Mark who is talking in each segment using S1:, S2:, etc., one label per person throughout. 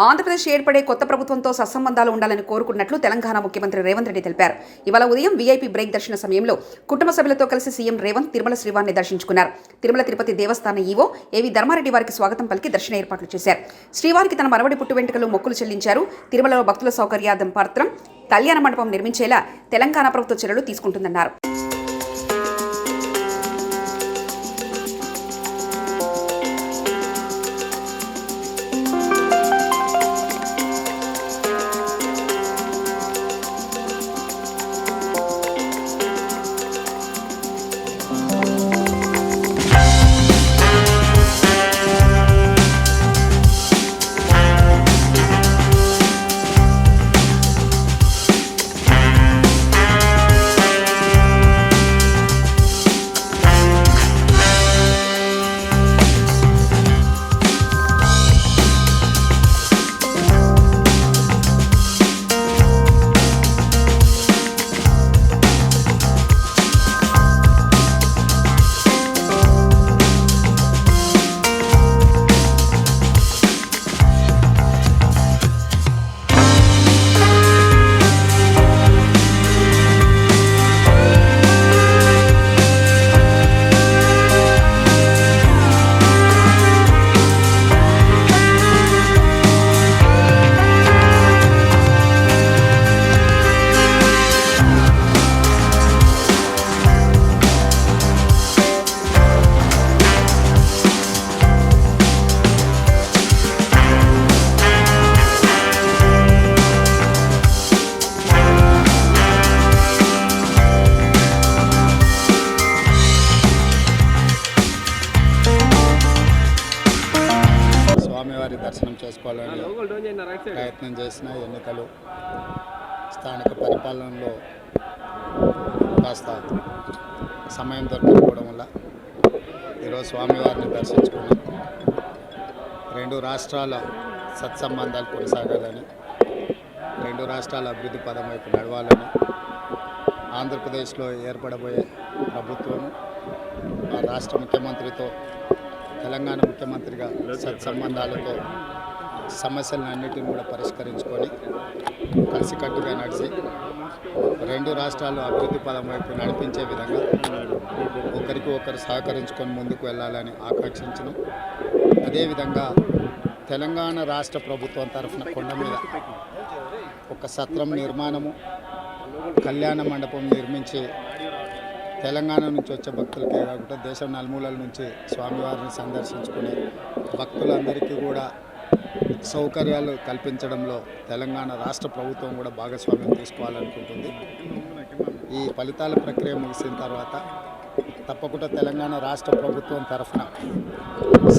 S1: ఆంధ్రప్రదేశ్ ఏర్పడే కొత్త ప్రభుత్వంతో సత్సంబంధాలు ఉండాలని కోరుకున్నట్లు తెలంగాణ ముఖ్యమంత్రి రేవంత్ రెడ్డి తెలిపారు. ఇవాళ ఉదయం వీఐపీ బ్రేక్ దర్శన సమయంలో కుటుంబ సభ్యులతో కలిసి సీఎం రేవంత్ తిరుమల శ్రీవారిని దర్శించుకున్నారు. తిరుమల తిరుపతి దేవస్థాన ఈవో ఏవి ధర్మారెడ్డి వారికి స్వాగతం పలికి దర్శన ఏర్పాట్లు చేశారు. శ్రీవారికి తన మనవడి పుట్టు వెంట్రుకలు మొక్కులు చెల్లించారు. తిరుమలలో భక్తుల సౌకర్యార్థం పత్రం కళ్యాణ మండపం నిర్మించేలా తెలంగాణ ప్రభుత్వ చర్యలు తీసుకుంటుందన్నారు.
S2: స్వామివారి దర్శనం చేసుకోవాలని ప్రయత్నం చేసిన ఎన్నికలు స్థానిక పరిపాలనలో కాస్త సమయం దొరకకపోవడం వల్ల ఈరోజు స్వామివారిని దర్శించుకుని రెండు రాష్ట్రాల సత్సంబంధాలు కొనసాగాలని, రెండు రాష్ట్రాల అభివృద్ధి పదం వైపు నడవాలని, ఆంధ్రప్రదేశ్లో ఏర్పడబోయే ప్రభుత్వం ఆ రాష్ట్ర ముఖ్యమంత్రితో తెలంగాణ ముఖ్యమంత్రిగా సత్సంబంధాలతో సమస్యలన్నిటిని కూడా పరిష్కరించుకొని కలిసికట్టుగా నడిచి రెండు రాష్ట్రాలు అభివృద్ధి పదం వైపు నడిపించే విధంగా ఒకరికి ఒకరు సహకరించుకొని ముందుకు వెళ్ళాలని ఆకాంక్షించను. అదేవిధంగా తెలంగాణ రాష్ట్ర ప్రభుత్వం తరఫున కొండ మీద ఒక సత్రం నిర్మాణము, కళ్యాణ మండపం నిర్మించి తెలంగాణ నుంచి వచ్చే భక్తులకే కాకుండా దేశం నలుమూలల నుంచి స్వామివారిని సందర్శించుకునే భక్తులందరికీ కూడా సౌకర్యాలు కల్పించడంలో తెలంగాణ రాష్ట్ర ప్రభుత్వం కూడా భాగస్వామ్యం తీసుకోవాలనుకుంటుంది. ఈ ఫలితాల ప్రక్రియ ముగిసిన తర్వాత తప్పకుండా తెలంగాణ రాష్ట్ర ప్రభుత్వం తరఫున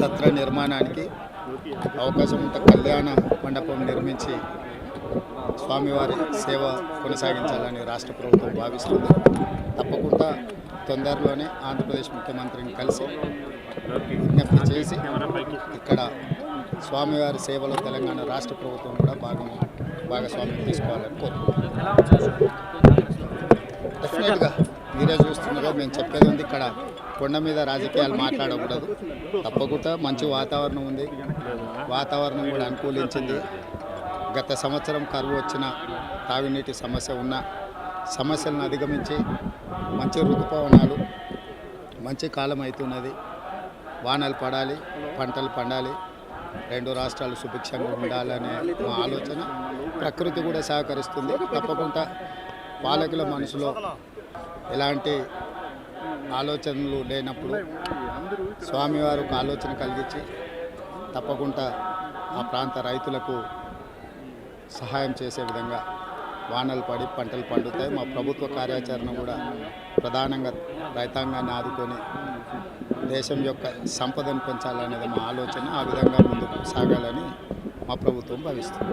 S2: సత్ర నిర్మాణానికి అవకాశం ఉంటే కళ్యాణ మండపం నిర్మించి స్వామివారి సేవ కొనసాగించాలని రాష్ట్ర ప్రభుత్వం భావిస్తుంది. తప్పకుండా తొందరలోనే ఆంధ్రప్రదేశ్ ముఖ్యమంత్రిని కలిసి విజ్ఞప్తి చేసి ఇక్కడ స్వామివారి సేవలో తెలంగాణ రాష్ట్ర ప్రభుత్వం కూడా భాగస్వామ్యం తీసుకోవాలని కోరుకుంటున్నాను. డెఫినెట్గా మీరే చూస్తున్నారో మేము చెప్పేది ఉంది, ఇక్కడ కొండ మీద రాజకీయాలు మాట్లాడకూడదు. తప్పకుండా మంచి వాతావరణం ఉంది, వాతావరణం కూడా అనుకూలించింది. గత సంవత్సరం కరువు వచ్చిన తాగునీటి సమస్య ఉన్న సమస్యలను అధిగమించి మంచి ఋతుపవనాలు, మంచి కాలం అవుతున్నది. వానలు పడాలి, పంటలు పండాలి, రెండు రాష్ట్రాలు సుభిక్షంగా ఉండాలనే మా ఆలోచన. ప్రకృతి కూడా సహకరిస్తుంది. తప్పకుండా పాలకుల మనసులో ఎలాంటి ఆలోచనలు లేనప్పుడు స్వామివారు ఒక ఆలోచన కలిగించి తప్పకుండా ఆ ప్రాంత రైతులకు సహాయం చేసే విధంగా వానలు పడి పంటలు పండుతాయి. మా ప్రభుత్వ కార్యాచరణ కూడా ప్రధానంగా రైతాంగాన్ని ఆదుకొని దేశం యొక్క సంపదను పెంచాలనేది మా ఆలోచన. ఆ విధంగా ముందుకు సాగాలని మా ప్రభుత్వం భావిస్తుంది.